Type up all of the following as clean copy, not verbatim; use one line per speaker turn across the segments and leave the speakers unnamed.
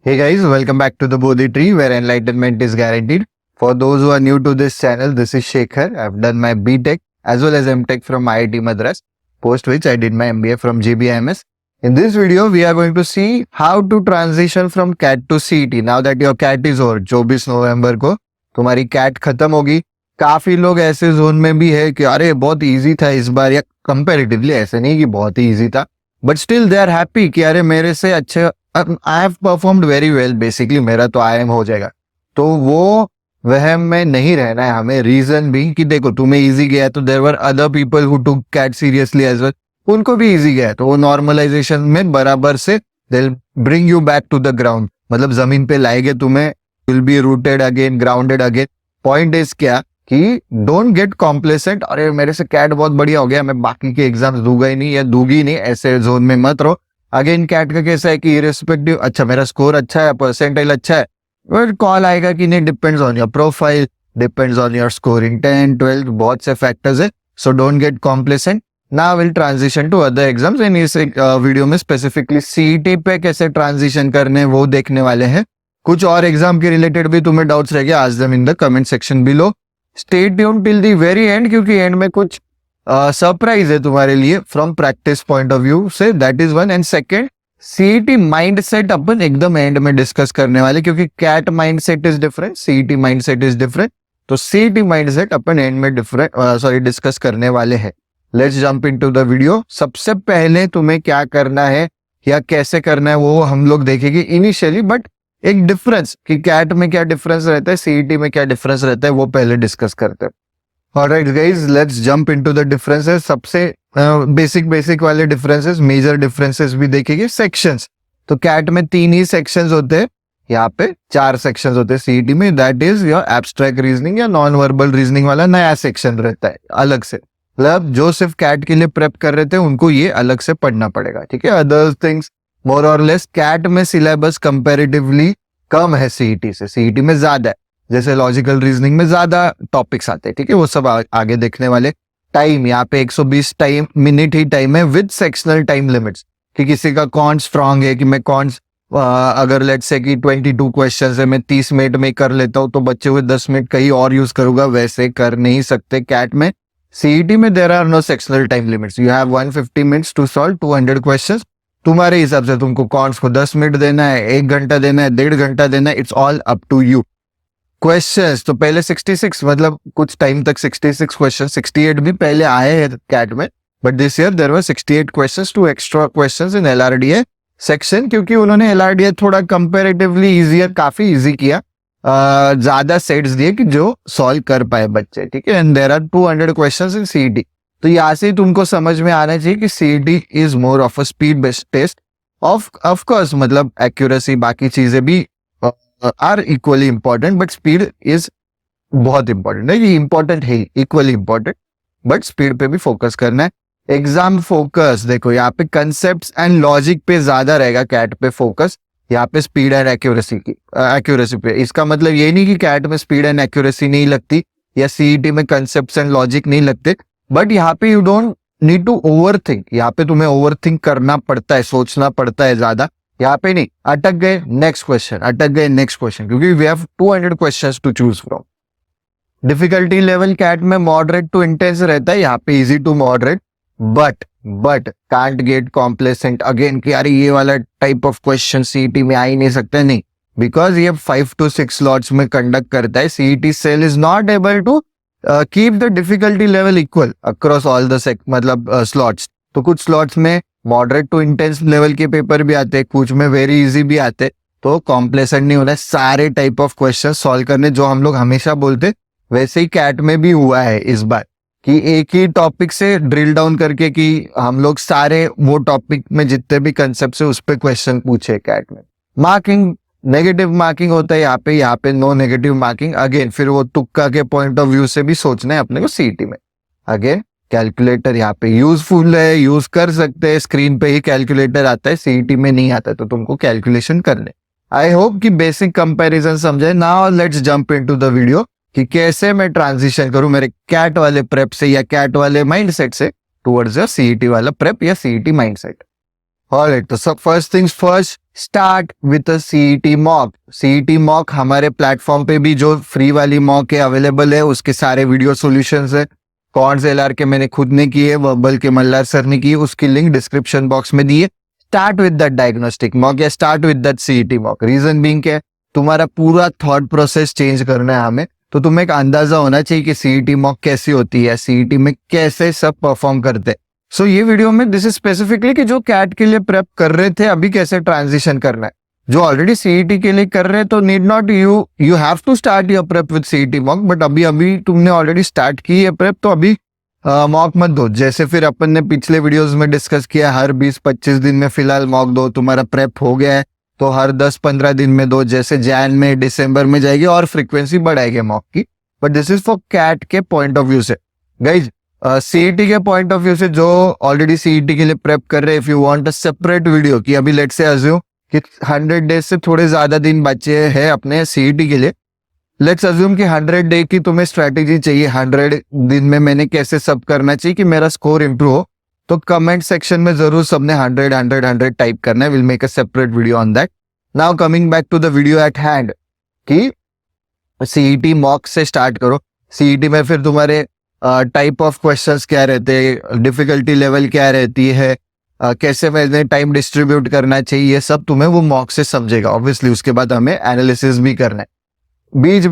Hey guys, welcome back to the Bodhi Tree where enlightenment is guaranteed. For those who are new to this channel, this is Shekhar. I've done my BTech as well as MTech from IIT Madras, post which I did my MBA from JBIMS. In this video, we are going to see how to transition from CAT to CET. Now that your CAT is over, 24 नवंबर को तुम्हारी CAT खत्म होगी. काफी लोग ऐसे zone में भी है कि अरे बहुत इजी था इस बार, या कंपैरेटिवली ऐसे नहीं कि बहुत ही इजी था, but still they are happy कि अरे मेरे से अच्छे I have performed very well, basically मेरा तो IIM हो जाएगा. तो वो वहम में नहीं रहना है हमें. रीजन भी कि देखो तुम्हें इजी गया तो there were other people who took CAT seriously as well, उनको भी इजी गया तो वो नॉर्मलाइजेशन में बराबर से they will bring you back to the ground, मतलब जमीन पे लाएंगे तुम्हें. Will be rooted again, grounded again. Point is क्या कि डोंट गेट कॉम्प्लेसेंट, अरे मेरे से कैट बहुत बढ़िया हो गया, मैं बाकी के एग्जाम्स दूंगा ही नहीं या दूंगी नहीं, ऐसे जोन में मत रहो. अगेन कैट का कैसा है कि इरेस्पेक्टिव, अच्छा मेरा स्कोर अच्छा है, परसेंटाइल अच्छा है, बट कॉल आएगा कि नहीं depends on your profile, depends on your scoring 10, 12, बहुत से फैक्टर्स है. So don't get complacent. Now will transition to other exams. In इस वीडियो में स्पेसिफिकली सीईटी पे कैसे ट्रांजिशन करने वो देखने वाले हैं. कुछ और एग्जाम के रिलेटेड भी तुम्हें डाउट्स रह गया, आज them in the comment section below. Stay tune till the very end, क्योंकि एंड में कुछ सरप्राइज है तुम्हारे लिए from practice point of view से. That is one. And second, CET mindset अपन एकदम एंड में डिस्कस करने वाले, क्योंकि CAT mindset is different, CET mindset is different. तो सीईटी माइंडसेट अपन एंड में डिस्कस करने वाले हैं. Let's jump into the video. सबसे पहले तुम्हें क्या करना है या कैसे करना है वो हम लोग देखेंगे इनिशियली, बट एक डिफरेंस कि कैट में क्या डिफरेंस रहता है, सीईटी में क्या डिफरेंस रहता है, वो पहले डिस्कस करते हैं. Alright guys, let's jump into the differences. सबसे बेसिक वाले डिफरेंसेस, मेजर डिफरेंसेस भी देखेंगे. सेक्शंस, तो कैट में 3 ही सेक्शंस होते हैं, यहाँ पे 4 सेक्शंस होते हैं सीईटी में. That is your abstract reasoning या नॉन वर्बल रीजनिंग वाला नया सेक्शन रहता है अलग से. मतलब जो सिर्फ कैट के लिए प्रेप कर रहे थे उनको ये अलग से पढ़ना पड़ेगा, ठीक है. अदर थिंग्स मोर और लेस. कैट में सिलेबस कंपैरेटिवली कम है सीईटी से, सीईटी में ज्यादा है. जैसे लॉजिकल रीजनिंग में ज्यादा टॉपिक्स आते हैं, ठीक है, वो सब आगे देखने वाले. टाइम, यहाँ पे 120 मिनट ही टाइम है विद सेक्शनल टाइम लिमिट्स, कि किसी का कौन स्ट्रांग है कि मैं कौन अगर लेट्स से कि 22 क्वेश्चंस है, मैं 30 मिनट में कर लेता हूँ तो बच्चे हुए 10 मिनट कहीं और यूज करूंगा, वैसे कर नहीं सकते कैट में. सीईटी में there are no sectional time limits. You have 150 minutes to solve 200 questions. तुम्हारे हिसाब से तुमको कॉन्स को 10 मिनट देना है, 1 घंटा देना है, 1.5 घंटा देना है, it's all up to you. Questions तो पहले 66, मतलब कुछ टाइम तक 66 क्वेश्चन, 68 भी पहले आए हैं कैट में, but this year there were 68 questions, 2 extra questions in LRDA section, क्योंकि उन्होंने LRDA थोड़ा कंपैरेटिवली इजियर, काफी इजी किया, ज्यादा सेट्स दिए कि जो सॉल्व कर पाए बच्चे, ठीक है. And there are 200 questions in CET. तो यहाँ से तुमको समझ में आना चाहिए कि CET is more of a speed based test. Of course मतलब एक्यूरेसी बाकी चीजें भी are equally important, but speed is बहुत इंपॉर्टेंट है. ये इंपॉर्टेंट है, इक्वली इंपॉर्टेंट, बट स्पीड पे भी फोकस करना है. एग्जाम फोकस देखो, यहाँ पे कंसेप्ट्स एंड लॉजिक पे ज्यादा रहेगा कैट पे फोकस, यहाँ पे स्पीड एंड एक्यूरेसी पे. इसका मतलब ये नहीं कि कैट में स्पीड एंड एक्यूरेसी नहीं लगती या सीईटी में कंसेप्ट्स एंड लॉजिक नहीं लगते, बट यहाँ पे you don't need to over think. यहाँ पे तुम्हें ओवर थिंक करना पड़ता है, सोचना पड़ता है ज्यादा. यहाँ पे नहीं, अटक गए नेक्स्ट क्वेश्चन, अटक गए नेक्स्ट क्वेश्चन, क्योंकि we have 200 questions to choose from. Difficulty level CAT में मॉडरेट टू इंटेंस रहता है, यहाँ पे easy to moderate, but can't get complacent again कि अरे ये वाला टाइप ऑफ क्वेश्चन सीईटी में आ ही नहीं सकते, नहीं, बिकॉज ये 5 to 6 स्लॉट्स में कंडक्ट करता है. CET cell is not able to keep the difficulty level equal across all the मतलब स्लॉट्स. तो कुछ स्लॉट्स में मॉडरेट टू इंटेंस लेवल के पेपर भी आते हैं, कुछ में वेरी इजी भी आते. तो कॉम्प्लेसेंट नहीं होना है, सारे टाइप ऑफ क्वेश्चन सॉल्व करने, जो हम लोग हमेशा बोलते, वैसे ही कैट में भी हुआ है इस बार, कि एक ही टॉपिक से ड्रिल डाउन करके कि हम लोग सारे वो टॉपिक में जितने भी कंसेप्ट है उस पर क्वेश्चन पूछे कैट में. मार्किंग नेगेटिव मार्किंग होता है यहाँ पे नो नेगेटिव मार्किंग. अगेन फिर वो तुक्का के पॉइंट ऑफ व्यू से भी सोचना है अपने को सीईटी में. अगेन कैलकुलेटर यहाँ पे यूजफुल है, यूज कर सकते हैं, स्क्रीन पे ही कैलकुलेटर आता है, सीईटी में नहीं आता, तो तुमको कैलकुलेशन करने. आई होप कि बेसिक कंपैरिजन समझे. Now let's jump into the video कि कैसे मैं ट्रांजिशन करूं मेरे कैट वाले प्रेप से या कैट वाले माइंडसेट से टुवर्ड्स सीईटी वाला प्रेप या सीईटी माइंडसेट. ऑलराइट, तो सब first things first, start with a CET mock. CET mock हमारे प्लेटफॉर्म पे भी जो फ्री वाली मॉक है अवेलेबल है, उसके सारे वीडियो सॉल्यूशंस है। कॉर्ड्स एलआर के मैंने खुद ने किए, वर्बल के मल्हार सर ने किए, उसकी लिंक डिस्क्रिप्शन बॉक्स में दी है। Start with that diagnostic mock या start with that CET mock. Reason being क्या है, तुम्हारा पूरा थॉट प्रोसेस चेंज करना है हमें, तो तुम्हें एक अंदाजा होना चाहिए कि सीईटी मॉक कैसी होती है, सीईटी में कैसे सब परफॉर्म करते हैं। सो ये वीडियो में दिस इज स्पेसिफिकली कि जो कैट के लिए प्रेप कर रहे थे अभी कैसे ट्रांजिशन करना है। जो ऑलरेडी सीईटी के लिए कर रहे हैं तो need not you have to start your prep with CET mock, but अभी तुमने ऑलरेडी स्टार्ट की है प्रेप तो अभी मॉक मत दो। जैसे फिर अपन ने पिछले वीडियोस में डिस्कस किया, हर 20-25 दिन में फिलहाल मॉक दो, तुम्हारा प्रेप हो गया है तो हर 10-15 दिन में दो, जैसे जैन में दिसंबर में जाएगी और फ्रीक्वेंसी बढ़ाएगी मॉक की। But this is for CAT के पॉइंट ऑफ व्यू से। गाइज सीईटी के पॉइंट ऑफ व्यू से जो ऑलरेडी सीईटी के लिए प्रेप कर रहे हैं, if you want a separate video कि अभी लेट से अज्यूम कि 100 डेज से थोड़े ज्यादा दिन बचे हैं अपने सीईटी के लिए, लेट्स अज्यूम कि 100 डे की तुम्हें स्ट्रेटेजी चाहिए, 100 दिन में मैंने कैसे सब करना चाहिए कि मेरा स्कोर इंप्रूव हो, तो कमेंट सेक्शन में जरूर सबने 100 टाइप करना है। Will make a separate video on that. Now coming back to the video at hand कि सीईटी मॉक से स्टार्ट करो। सीईटी में फिर तुम्हारे टाइप ऑफ क्वेश्चंस क्या रहते हैं, डिफिकल्टी लेवल क्या रहती है, कैसे मैंने टाइम डिस्ट्रीब्यूट करना चाहिए, ये सब तुम्हें वो मॉक से समझेगा। ऑब्वियसली उसके बाद हमें एनालिसिस भी करना है। बीच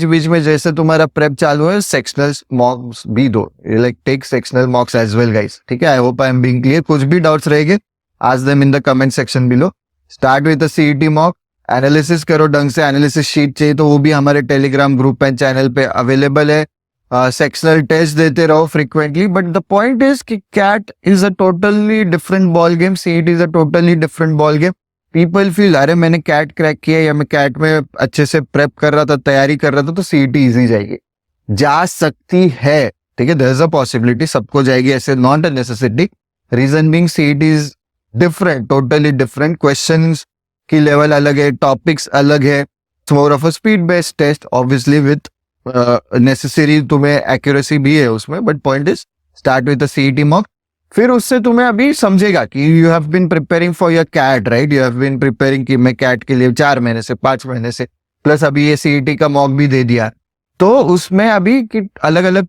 बीच में जैसे तुम्हारा प्रेप चालू है, सेक्शनल मॉक्स भी दो, like take sectional mocks as well guys, ठीक है। I hope I am being clear. कुछ भी डाउट्स रहेंगे ask them in the comment section below. Start with the CET mock, analysis करो ढंग से। एनालिसिस शीट चाहिए तो वो भी हमारे टेलीग्राम ग्रुप एंड चैनल पे अवेलेबल है। सेक्शनल टेस्ट देते रहो frequently, but the point is कि CAT is a totally different ball game, CET is a totally different ball game. People feel अरे मैंने कैट क्रैक किया या मैं कैट में अच्छे से प्रेप कर रहा था, तैयारी कर रहा था, तो सीईटी इजी जाएगी। जा सकती है, ठीक है, देयर इज अ पॉसिबिलिटी सबको जाएगी, ऐसे not a necessity. Reason being CET is different, totally different. Questions की लेवल अलग है, टॉपिक्स अलग है। More of a speed based test obviously with necessary तुम्हें एक्यूरेसी भी है उसमें, but point is start with the CET mock. फिर उससे तुम्हें अभी समझेगा कि you have been preparing for your CAT, right. You have been preparing कि मैं कैट के लिए 4 महीने से 5 महीने से, प्लस अभी ये सीईटी का मॉक भी दे दिया, तो उसमें अभी कि अलग अलग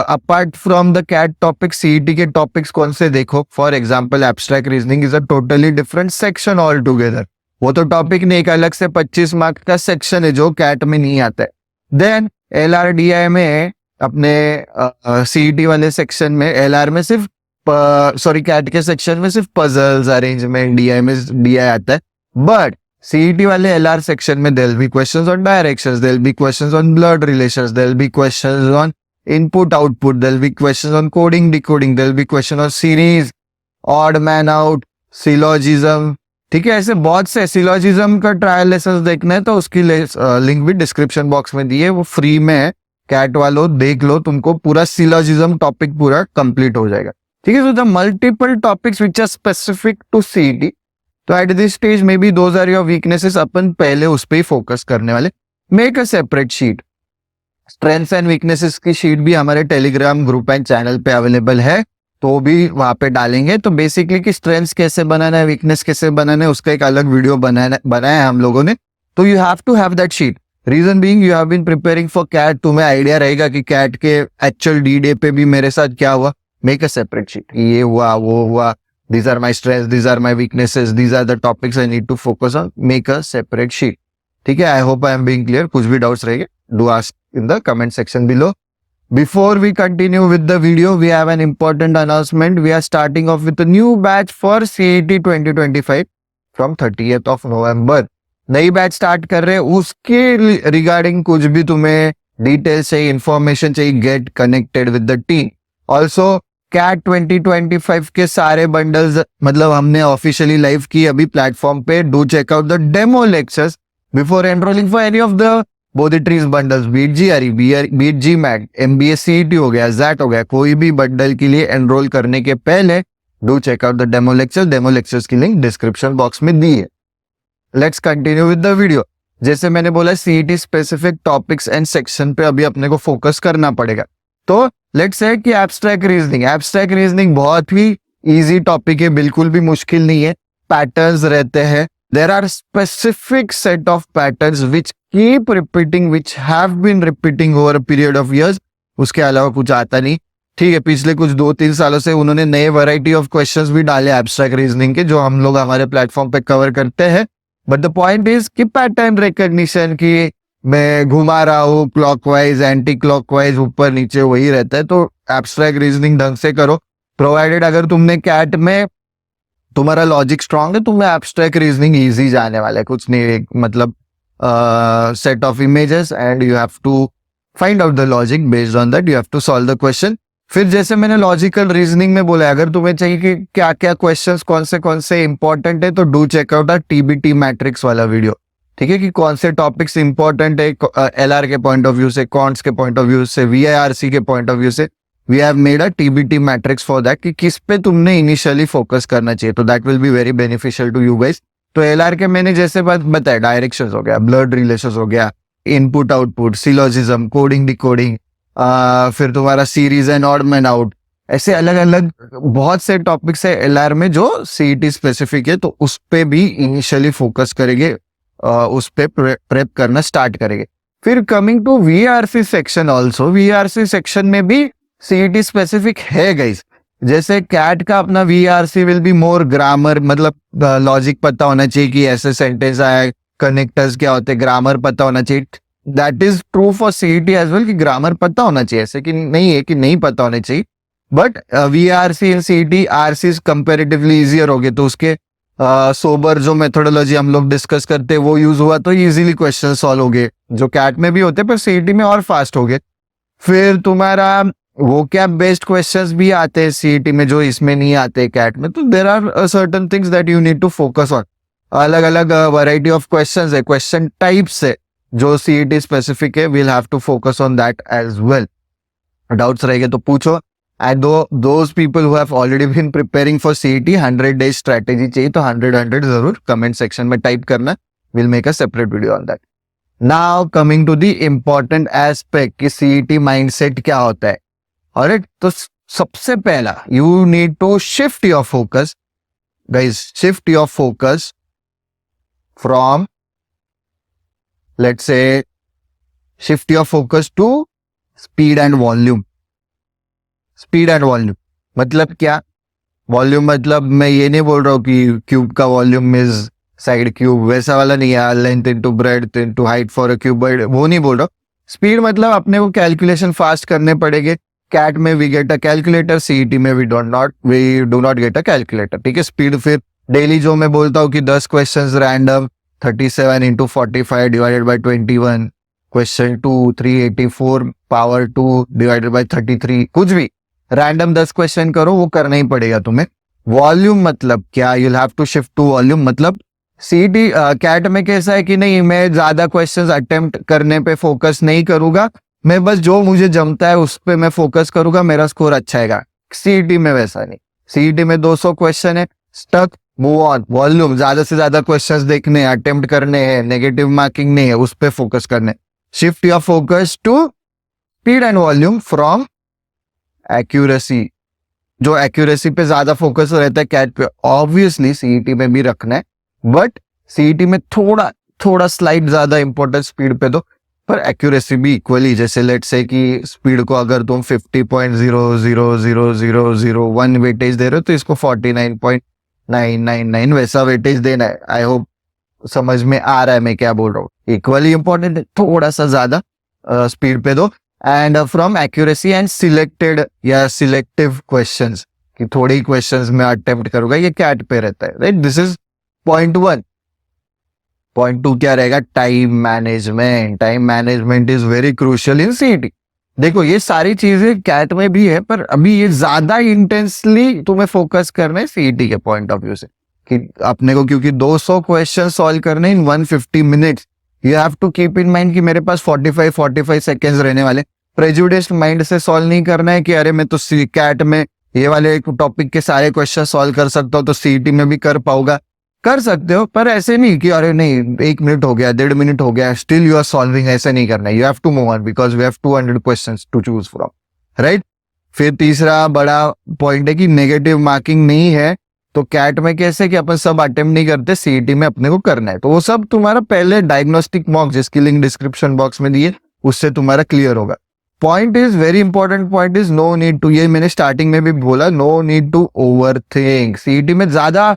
apart from the CAT topic CET के टॉपिक्स कौन से देखो। For example abstract reasoning is a totally different section all together. वो तो टॉपिक नहीं, एक अलग से 25 मार्क्स का सेक्शन है जो कैट में नहीं आता है। देन एलआरडीआई में अपने सीईटी वाले सेक्शन में, एलआर में सिर्फ कैट के सेक्शन में सिर्फ पजल्स, अरेंजमेंट, डीआई में डीआई आता है। बट सीईटी वाले एलआर सेक्शन में there will be questions on directions, there will be questions on blood relations, there will be questions on input output, there will be questions on coding decoding, there will be question on series, odd man out, syllogism, ठीक है। ऐसे बहुत से syllogism का trial lesson देखना है तो उसकी लिंक भी डिस्क्रिप्शन बॉक्स में दी है, वो फ्री में है। कैट वालों देख लो, तुमको पूरा सिलोजिज्म टॉपिक पूरा कंप्लीट हो जाएगा, ठीक है। So the multiple topics which are specific to CET, तो at this stage may be those are your weaknesses, अपन पहले उस पर ही फोकस करने वाले। Make a separate sheet, strengths and weaknesses की शीट भी हमारे टेलीग्राम ग्रुप एंड चैनल पे अवेलेबल है, तो भी वहां पे डालेंगे। तो बेसिकली कि स्ट्रेंथ्स कैसे बनाना है, वीकनेस कैसे बनाना है, उसका एक अलग वीडियो बनाया है हम लोगों ने, तो you have to have that sheet. Reason being you have been preparing for CAT, तुम्हें आइडिया रहेगा कि कैट के एक्चुअल डी डे पे भी मेरे साथ क्या हुआ। मेक अ सेपरेट शीट, ये हुआ वो हुआ, these are my strengths, these are my weaknesses, these are the topics I need to focus on, make a separate sheet, ठीक है। I hope I am being clear. कुछ भी doubts रहेंगे do ask in the comment section below. Before we continue with the video, we have an important announcement. We are starting off with a new batch for CET 2025 from 30th of November. नई batch start कर रहे हैं, उसके regarding कुछ भी तुम्हें details चाहिए, information चाहिए, get connected with the team. Also CAT 2025 के सारे बंडल्स मतलब हमने ऑफिशियली लाइव की अभी प्लेटफॉर्म पे। Do check out the demo lectures before enrolling for any of the Bodhitree's bundles, beat GRE, beat GMAT, MBA CET हो गया, jet हो गया, कोई भी बंडल के लिए एनरोल करने के पहले do check out the demo lectures. Demo lectures की लिंक डिस्क्रिप्शन बॉक्स में दी है। Let's continue with the video. जैसे मैंने बोला CET specific topics and section पे अभी अपने को फोकस करना पड़ेगा। तो लेट्स से कि एब्स्ट्रैक्ट रीजनिंग बहुत ही इजी टॉपिक है, बिल्कुल भी मुश्किल नहीं है. पैटर्न्स रहते हैं. There are specific set of patterns which keep repeating, which have been repeating over a period of years. उसके अलावा कुछ आता नहीं. ठीक है, पिछले कुछ 2-3 सालों से उन्होंने नए वैरायटी ऑफ क्वेश्चंस भी डाले एब्स्ट्रैक्ट रीजनिंग के, जो हम लोग हमारे प्लेटफॉर्म पे कवर करते हैं. बट द पॉइंट इज कि पैटर्न रिकॉग्निशन की मैं घुमा रहा हूँ क्लॉकवाइज एंटी क्लॉकवाइज ऊपर नीचे वही रहता है. तो एब्स्ट्रैक्ट रीजनिंग ढंग से करो, प्रोवाइडेड अगर तुमने कैट में तुम्हारा लॉजिक स्ट्रांग है, तुम्हें एब्स्ट्रैक्ट रीजनिंग इजी जाने वाला है. कुछ नहीं, मतलब set of images and you have to find out the logic, based on that you have to solve the question. फिर जैसे मैंने लॉजिकल रीजनिंग में बोला, अगर तुम्हें चाहिए कि क्या क्या क्वेश्चंस कौन से इंपॉर्टेंट है, तो do check out our TBT matrix वाला वीडियो. ठीक है, कि कौन से टॉपिक्स इंपॉर्टेंट है एलआर के पॉइंट ऑफ व्यू से, कॉन्ट्स के पॉइंट ऑफ व्यू से, वीआईआरसी के पॉइंट ऑफ व्यू से. We have made a TBT matrix for that, कि किस पे तुमने इनिशियली फोकस करना चाहिए. तो that will be very beneficial to you guys. तो एलआर के मैंने जैसे बात बताया, डायरेक्शंस हो गया, ब्लड रिलेशंस हो गया, input output, syllogism, coding decoding, फिर तुम्हारा series and odd man out, ऐसे अलग अलग बहुत से टॉपिक्स है एलआर में जो सीईटी स्पेसिफिक है. तो उस पे भी इनिशियली फोकस करेंगे, उस पे प्रेप करना स्टार्ट करेंगे. फिर coming to VARC section, also VARC section में भी सीईटी स्पेसिफिक है गाइस. जैसे कैट का अपना VARC will be more grammar, मतलब लॉजिक पता होना चाहिए कि ऐसे सेंटेंस आए, कनेक्टर्स क्या होते हैं, ग्रामर पता होना चाहिए. That is true for CET as well, कि ग्रामर पता होना चाहिए, ऐसे कि नहीं है कि नहीं पता होने चाहिए. But VRC in CET RC comparatively easier हो गए, तो उसके सोबर जो मेथोडोलॉजी हम लोग डिस्कस करते हैं वो यूज हुआ, तो इजीली क्वेश्चन सॉल्व हो गए, जो कैट में भी होते पर सीईटी में और फास्ट हो गए. फिर तुम्हारा वो क्या बेस्ड क्वेश्चंस भी आते हैं सीईटी में, जो इसमें नहीं आते कैट में. तो there are certain things that you need to focus on. अलग अलग वैरायटी ऑफ क्वेश्चंस है, क्वेश्चन टाइप्स है जो सीईटी स्पेसिफिक है. We'll have to focus on that as well. Doubts रहेंगे तो पूछो. And those people who have already been preparing for CET 100 days strategy चाहिए, तो 100 जरूर कमेंट सेक्शन में टाइप करना. Will make a separate video on that. Now coming to the important aspect कि CET mindset क्या होता है. ऑलराइट, तो सबसे पहला you need to shift your focus guys, shift your focus from, let's say, shift your focus to speed and volume. Speed and volume मतलब क्या? Volume मतलब मैं ये नहीं बोल रहा हूँ कि क्यूब का वॉल्यूम इज साइड क्यूब, वैसा वाला नहीं है, length into breadth into height for a cube, वो नहीं बोल रहा हूँ. स्पीड मतलब अपने को कैलकुलेशन फास्ट करने पड़ेंगे. कैट में we get a calculator, CET में we do not get a calculator. ठीक है, स्पीड फिर डेली जो मैं बोलता हूँ कि 10 questions random 37 into 45 divided by 21, question 2 384 power 2 divided by 33, कुछ भी रैंडम 10 क्वेश्चन करो, वो करना ही पड़ेगा तुम्हें. वॉल्यूम मतलब क्या? You'll have to shift to volume. मतलब सीईटी कैट में कैसा है कि नहीं, मैं ज्यादा क्वेश्चंस अटेम्प्ट करने पे फोकस नहीं करूंगा, मैं बस जो मुझे जमता है उस पे मैं फोकस करूंगा, मेरा स्कोर अच्छा आएगा. सीईटी में वैसा नहीं. सीईटी में 200 क्वेश्चन है, स्टक, मूव ऑन. वॉल्यूम ज्यादा से ज्यादा क्वेश्चंस देखने हैं, अटेम्प्ट करने हैं, नेगेटिव मार्किंग नहीं है, उस पे फोकस करने. Shift your focus to speed and volume from accuracy. जो एक्यूरेसी पे ज्यादा फोकस रहता है कैट पे, ऑब्वियसली सीईटी में भी रखना है, बट सीईटी में थोड़ा स्लाइड ज्यादा इंपॉर्टेंस स्पीड पे दो, पर एक्यूरेसी भी इक्वली. जैसे लेट्स से कि स्पीड को अगर तुम 50.0000001 वेटेज दे रहे हो, तो इसको 49.999 वैसा वेटेज देना है. आई होप समझ में आ रहा है मैं क्या बोल रहा हूँ. इक्वली इंपॉर्टेंट है, थोड़ा सा ज्यादा स्पीड पे दो. And from accuracy and selected या सिलेक्टिव क्वेश्चंस, कि थोड़े ही क्वेश्चंस में अटेम्प्ट करूंगा, ये कैट पे रहता है. Right, this is point 1. Point 2 क्या रहेगा? Time management. Time management is very crucial in CET. देखो ये सारी चीजें कैट में भी है, पर अभी ये ज्यादा इंटेंसली तुम्हें फोकस करना है सीईटी के पॉइंट ऑफ व्यू से, कि अपने को क्योंकि 200 क्वेश्चन सॉल्व करने in 150 minutes. You have to keep in mind कि मेरे पास 45 सेकेंड्स रहने वाले. प्रेजुडिस्ड माइंड से सॉल्व नहीं करना है कि अरे मैं तो कैट में ये वाले टॉपिक के सारे क्वेश्चन सॉल्व कर सकता हूँ, तो सीईटी में भी कर पाऊंगा. कर सकते हो, पर ऐसे नहीं कि अरे नहीं 1 मिनट हो गया, 1.5 मिनट हो गया, स्टिल यू आर सॉल्विंग. ऐसे नहीं करना है. You have to move on because we have 200 questions to choose from. Right, फिर तीसरा बड़ा पॉइंट है कि नेगेटिव मार्किंग नहीं है, तो कैट में कैसे कि अपन सब अटेम्प्ट नहीं करते, सीईटी में अपने को करना है, तो वो सब तुम्हारा पहले डायग्नोस्टिक मॉक जिसकी लिंक डिस्क्रिप्शन बॉक्स में दिए उससे तुम्हारा क्लियर होगा। Point is very important, point is no need to, ये मैंने स्टार्टिंग में भी बोला, no need to over think. CET में ज्यादा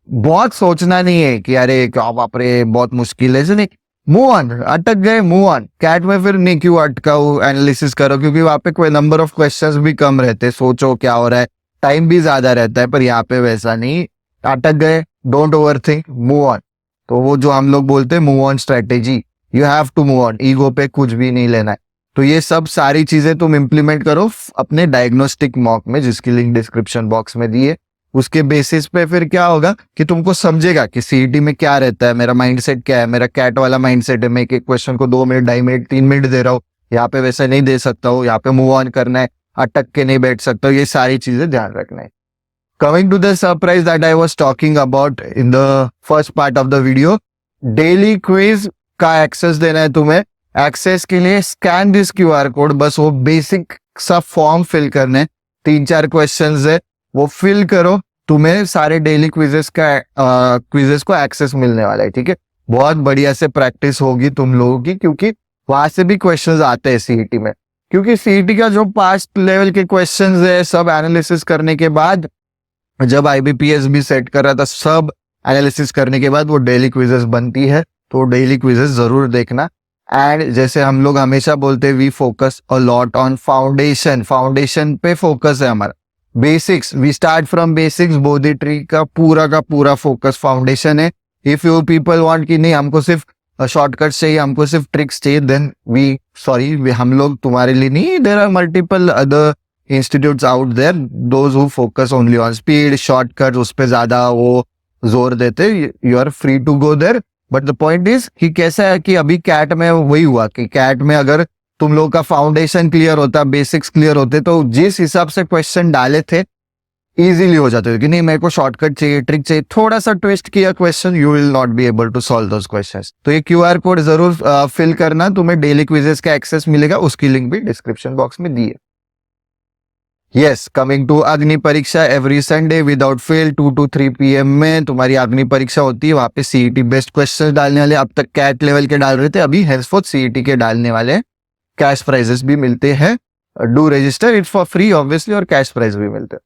बहुत सोचना नहीं है कि अरे क्या बाप रे बहुत मुश्किल है, ऐसे नहीं, मूव ऑन, अटक गए मूव ऑन। कैट में फिर नहीं क्यों अटकाओ, एनालिसिस करो, क्योंकि वहां पे कोई नंबर ऑफ क्वेश्चंस भी कम रहते, सोचो क्या हो रहा है, टाइम भी ज्यादा रहता है, पर यहाँ पे वैसा नहीं, अटक गए, don't over think, move on. तो वो जो हम लोग बोलते हैं move on strategy, you have to move on, ego पे कुछ भी नहीं लेना है। तो ये सब सारी चीजें तुम इंप्लीमेंट करो अपने डायग्नोस्टिक मॉक में जिसकी लिंक डिस्क्रिप्शन बॉक्स में दी है। उसके बेसिस पे फिर क्या होगा कि तुमको समझेगा कि सीईटी में क्या रहता है, मेरा माइंडसेट क्या है, मेरा कैट वाला माइंडसेट है, मैं एक एक क्वेश्चन को 2 मिनट 2.5 मिनट 3 मिनट दे रहा हूँ, यहाँ पे वैसे नहीं दे सकता हूँ, यहाँ पे मूव ऑन करना है, अटक के नहीं बैठ सकता हूँ, ये सारी चीजें ध्यान रखना है। Coming to the surprise that I was talking about in the first part of the video, daily quiz का एक्सेस देना है तुम्हें। एक्सेस के लिए स्कैन दिस क्यूआर कोड, बस वो बेसिक सा फॉर्म फिल करने, 3-4 क्वेश्चंस है वो फिल करो, तुम्हें सारे डेली क्विजेस को एक्सेस मिलने वाला है, ठीक है। बहुत बढ़िया से प्रैक्टिस होगी तुम लोगों की, क्योंकि वहां से भी क्वेश्चंस आते हैं सीईटी में, क्योंकि सीईटी का जो पास्ट लेवल के क्वेश्चंस है सब एनालिसिस करने के बाद, जब आईबीपीएस भी सेट कर रहा था, सब एनालिसिस करने के बाद वो डेली क्विजेस बनती है, तो डेली क्विजेस जरूर देखना। एंड जैसे हम लोग हमेशा बोलते हैं, we focus a lot on foundation, foundation पे फोकस है हमारा, basics, we start from basics, Bodhi tree का पूरा फोकस फाउंडेशन है। इफ यू पीपल वांट कि नहीं हमको सिर्फ शॉर्टकट चाहिए, हमको सिर्फ ट्रिक्स चाहिए, देन हम लोग तुम्हारे लिए नहीं, there are multiple other institutes out there, those who focus only on speed, shortcut, उस पे ज्यादा वो जोर देते, you are free to go there. But the point is कि कैसा है कि अभी कैट में वही हुआ कि कैट में अगर तुम लोग का फाउंडेशन क्लियर होता, बेसिक्स क्लियर होते, तो जिस हिसाब से क्वेश्चन डाले थे इजीली हो जाते थे कि नहीं मेरे को शॉर्टकट चाहिए, ट्रिक चाहिए, थोड़ा सा ट्विस्ट किया question, you will not be able to solve those questions. तो ये क्यूआर कोड जरूर फिल करना, तुम्हें डेली क्विजेस का एक्सेस मिलेगा, उसकी लिंक भी डिस्क्रिप्शन बॉक्स में दी है। यस, कमिंग टू अग्नि परीक्षा, every Sunday without fail 2 to 3 PM में तुम्हारी अग्नि परीक्षा होती है। वहां पे सीईटी बेस्ट क्वेश्चन डालने वाले, अब तक कैट लेवल के डाल रहे थे, अभी हेंसफोर्थ सीईटी के डालने वाले, कैश प्राइजेस भी मिलते हैं, do register, it's for free obviously, और कैश प्राइज भी मिलते हैं।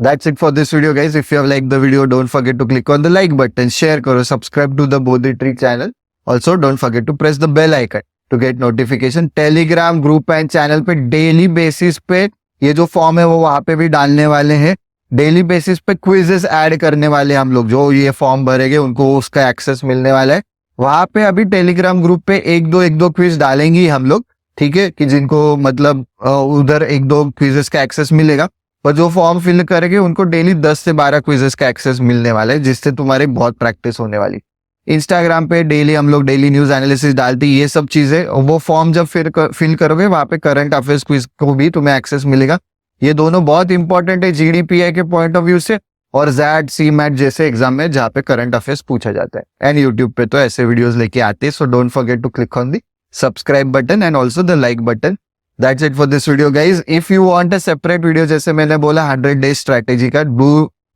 That's it for this video guys. If you have liked the video, don't forget to click on the like button, share करो, subscribe to the Bodhi Tree channel. Also don't forget to press the bell icon to get notification. Telegram group and channel पे daily basis पे ये जो form है वो वहां पे भी डालने वाले हैं, डेली बेसिस पे क्विजेस ऐड करने वाले हम लोग, जो ये फॉर्म भरेंगे उनको उसका एक्सेस मिलने वाला है। वहां पे अभी टेलीग्राम ग्रुप पे एक दो क्विज डालेंगे ही हम लोग, ठीक है, कि जिनको मतलब उधर 1-2 क्विजेस का एक्सेस मिलेगा, पर जो फॉर्म फिल करेंगे उनको डेली 10 से 12 क्विजेस का एक्सेस मिलने वाला है, जिससे तुम्हारी बहुत प्रैक्टिस होने वाली। इंस्टाग्राम पे डेली हम लोग डेली न्यूज एनालिसिस डालते हैं, ये सब चीजें, वो फॉर्म जब फिल करोगे वहां पे करंट अफेयर्स क्विज को भी तुम्हें एक्सेस मिलेगा। ये दोनों बहुत इंपॉर्टेंट है जीडीपीआई के पॉइंट ऑफ व्यू से, और जैट सीमैट जैसे एग्जाम में जहाँ पे करंट अफेयर्स पूछा जाता है। एंड यूट्यूब पे तो ऐसे वीडियोस लेके आते हैं, so don't forget to click on the subscribe button and also the like button. That's it for this video guys. If you want a separate video, जैसे मैंने बोला 100 days strategy का, do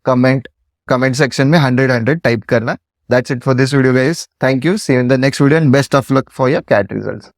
comment section में 100 type करना। That's it for this video guys. Thank you. See you in the next video and best of luck for your CAT results.